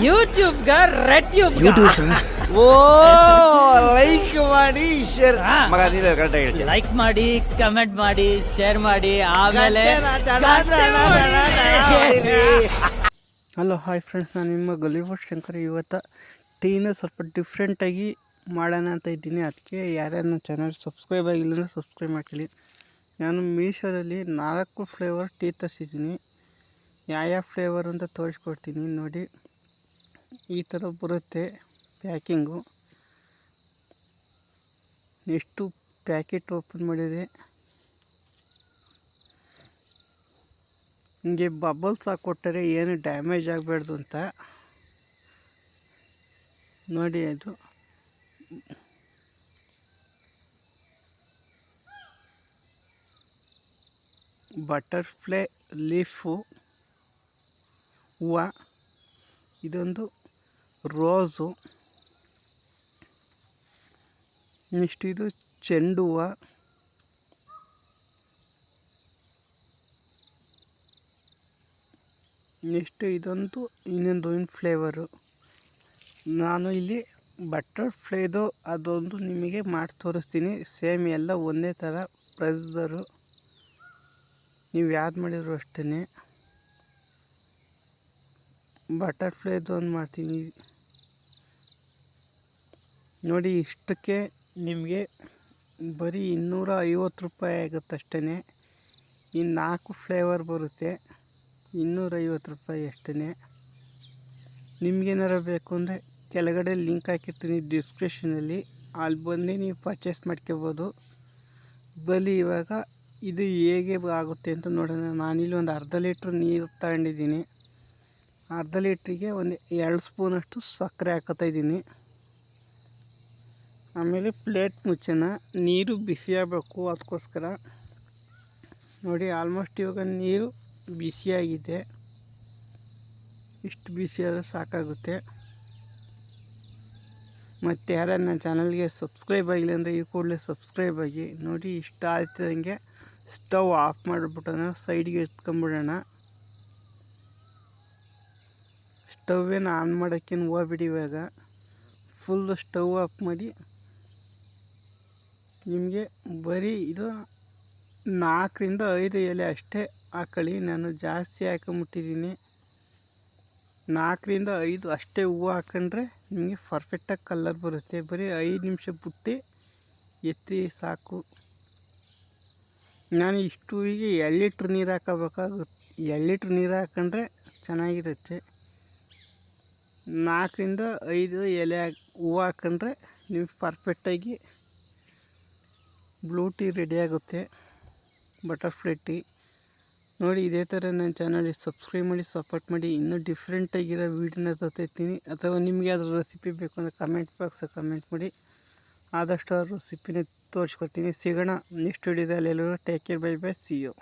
ಯೂಟ್ಯೂಬ್ಗ red tube ಓ like ಮಾಡಿ share ಮಗ ನೀನು ಕರೆಕ್ಟ್ ಆಗಿ ಲೈಕ್ ಮಾಡಿ ಕಮೆಂಟ್ ಮಾಡಿ ಶೇರ್ ಮಾಡಿ ಆಮೇಲೆ ಹಲೋ ಹಾಯ್ ಫ್ರೆಂಡ್ಸ್, ನಾನು ನಿಮ್ಮ ಗಲಿವರ್ ಶಂಕರ್. ಇವತ್ತು ಟೀನ ಸ್ವಲ್ಪ ಡಿಫ್ರೆಂಟಾಗಿ ಮಾಡೋಣ ಅಂತ ಇದ್ದೀನಿ. ಅದಕ್ಕೆ ಯಾರ್ಯಾರು ನನ್ನ ಚಾನಲ್ ಸಬ್ಸ್ಕ್ರೈಬ್ ಆಗಿಲ್ಲ ಅಂದರೆ ಸಬ್ಸ್ಕ್ರೈಬ್ ಮಾಡ್ಕೊಳ್ಳಿ. ನಾನು ಮೀಶೋದಲ್ಲಿ 4 ಫ್ಲೇವರ್ ಟೀ ತರಿಸಿದ್ದೀನಿ. ಯಾವ ಫ್ಲೇವರ್ ಅಂತ ತೋರಿಸ್ಕೊಡ್ತೀನಿ ನೋಡಿ. ಈ ಥರ ಬರುತ್ತೆ ಪ್ಯಾಕಿಂಗು. ಎಷ್ಟು ಪ್ಯಾಕೆಟ್ ಓಪನ್ ಮಾಡಿದೆ, ಹಿಂಗೆ ಬಬಲ್ಸ್ ಹಾಕ್ಕೊಟ್ಟರೆ ಏನು ಡ್ಯಾಮೇಜ್ ಆಗಬಾರ್ದು ಅಂತ ನೋಡಿ. ಅದು ಬಟರ್ಫ್ಲೈ ಲೀಫು ಹೂವು, ಇದೊಂದು ರೋಸು, ನೆಕ್ಸ್ಟ್ ಇದು ಚೆಂಡು ಹೂವು, ನೆಕ್ಸ್ಟ್ ಇದೊಂದು ಇನ್ನೊಂದು ಫ್ಲೇವರು. ನಾನು ಇಲ್ಲಿ ಬಟರ್ಫ್ಲೈದು ಅದೊಂದು ನಿಮಗೆ ಮಾಡಿ ತೋರಿಸ್ತೀನಿ. ಸೇಮ್ ಎಲ್ಲ ಒಂದೇ ಥರ ಪ್ರೈಸ್ದರು, ನೀವು ಯಾವ್ದು ಮಾಡಿದ್ರು ಅಷ್ಟೇ. ಬಟರ್ಫ್ಲೈದು ಒಂದು ಮಾಡ್ತೀನಿ ನೋಡಿ. ಇಷ್ಟಕ್ಕೆ ನಿಮಗೆ ಬರೀ 250 ರೂಪಾಯಿ ಆಗುತ್ತೆ ಅಷ್ಟೇ. ಈ 4 ಫ್ಲೇವರ್ ಬರುತ್ತೆ, 250 ರೂಪಾಯಿ ಅಷ್ಟೇ. ನಿಮಗೇನಾರು ಬೇಕು ಅಂದರೆ ಕೆಳಗಡೆ ಲಿಂಕ್ ಹಾಕಿರ್ತೀನಿ ಡಿಸ್ಕ್ರಿಪ್ಷನಲ್ಲಿ, ಅಲ್ಲಿ ಬಂದು ನೀವು ಪರ್ಚೇಸ್ ಮಾಡ್ಕೋಬೋದು. ಬಲಿ ಇವಾಗ ಇದು ಹೇಗೆ ಆಗುತ್ತೆ ಅಂತ ನೋಡೋಣ. ನಾನಿಲ್ಲಿ ಒಂದು ಅರ್ಧ ಲೀಟ್ರ್ ನೀರು ತಗೊಂಡಿದ್ದೀನಿ. ಅರ್ಧ ಲೀಟ್ರಿಗೆ ಒಂದು 2 ಸ್ಪೂನಷ್ಟು ಸಕ್ಕರೆ ಹಾಕೋತಾಯಿದ್ದೀನಿ. ಆಮೇಲೆ ಪ್ಲೇಟ್ ಮುಚ್ಚೋಣ. ನೀರು ಬಿಸಿ ಆಗಬೇಕು, ಅದಕ್ಕೋಸ್ಕರ ನೋಡಿ. ಆಲ್ಮೋಸ್ಟ್ ಇವಾಗ ನೀರು ಬಿಸಿಯಾಗಿದೆ. ಇಷ್ಟು ಬಿಸಿ ಆದರೆ ಸಾಕಾಗುತ್ತೆ. ಮತ್ತು ಯಾರು ನನ್ನ ಚಾನಲ್ಗೆ ಸಬ್ಸ್ಕ್ರೈಬ್ ಆಗಿಲ್ಲ ಅಂದರೆ ಈ ಕೂಡಲೇ ಸಬ್ಸ್ಕ್ರೈಬ್ ಆಗಿ ನೋಡಿ. ಇಷ್ಟ ಆಗ್ತಿದ್ದಂಗೆ ಸ್ಟವ್ ಆಫ್ ಮಾಡಿಬಿಟ್ಟೋಣ, ಸೈಡ್ಗೆ ಎತ್ಕೊಂಬಿಡೋಣ. ಸ್ಟವ್ವೇನು ಆನ್ ಮಾಡೋಕ್ಕೇನು ಹೋಗ್ಬಿಡಿ. ಇವಾಗ ಫುಲ್ಲು ಸ್ಟವ್ ಆಫ್ ಮಾಡಿ ನಿಮಗೆ ಬರೀ ಇದು 4 ರಿಂದ 5 ಎಲೆ ಅಷ್ಟೇ ಹಾಕೊಳ್ಳಿ. ನಾನು ಜಾಸ್ತಿ ಹಾಕೊಂಬಿಟ್ಟಿದ್ದೀನಿ. 4 ರಿಂದ 5 ಅಷ್ಟೇ ಹೂವು ಹಾಕೊಂಡ್ರೆ ನಿಮಗೆ ಪರ್ಫೆಕ್ಟಾಗಿ ಕಲರ್ ಬರುತ್ತೆ. ಬರೀ 5 ನಿಮಿಷ ಬಿಟ್ಟು ಎತ್ತಿ ಸಾಕು. ನಾನು ಇಷ್ಟು ಹೂವಿಗೆ 2 ಲೀಟ್ರ್ ನೀರು ಹಾಕೋಬೇಕಾಗುತ್ತೆ. 2 ಲೀಟ್ರ್ ನೀರು ಹಾಕೊಂಡ್ರೆ ಚೆನ್ನಾಗಿರುತ್ತೆ. 4 ರಿಂದ 5 ಎಲೆ ಹೂವು ಹಾಕೊಂಡ್ರೆ ನಿಮಗೆ ಪರ್ಫೆಕ್ಟಾಗಿ ಬ್ಲೂ ಟೀ ರೆಡಿ ಆಗುತ್ತೆ, ಬಟರ್ಫ್ಲೈ ಟೀ ನೋಡಿ. ಇದೇ ಥರ ನನ್ನ ಚಾನಲ್ಗೆ ಸಬ್ಸ್ಕ್ರೈಬ್ ಮಾಡಿ, ಸಪೋರ್ಟ್ ಮಾಡಿ. ಇನ್ನೂ ಡಿಫ್ರೆಂಟಾಗಿರೋ ವೀಡಿಯೋನ ತರ್ತೀನಿ. ಅಥವಾ ನಿಮಗೆ ಅದ್ರ ರೆಸಿಪಿ ಬೇಕು ಅಂದರೆ ಕಮೆಂಟ್ ಬಾಕ್ಸಾಗ ಕಮೆಂಟ್ ಮಾಡಿ, ಆದಷ್ಟು ಆ ರೆಸಿಪಿನ ತೋರಿಸ್ಕೊಡ್ತೀನಿ. ಸಿಗೋಣ ನೆಕ್ಸ್ಟ್ ವೀಡಿಯೋದಲ್ಲಿ. ಎಲ್ಲರೂ take care, bye bye, see you.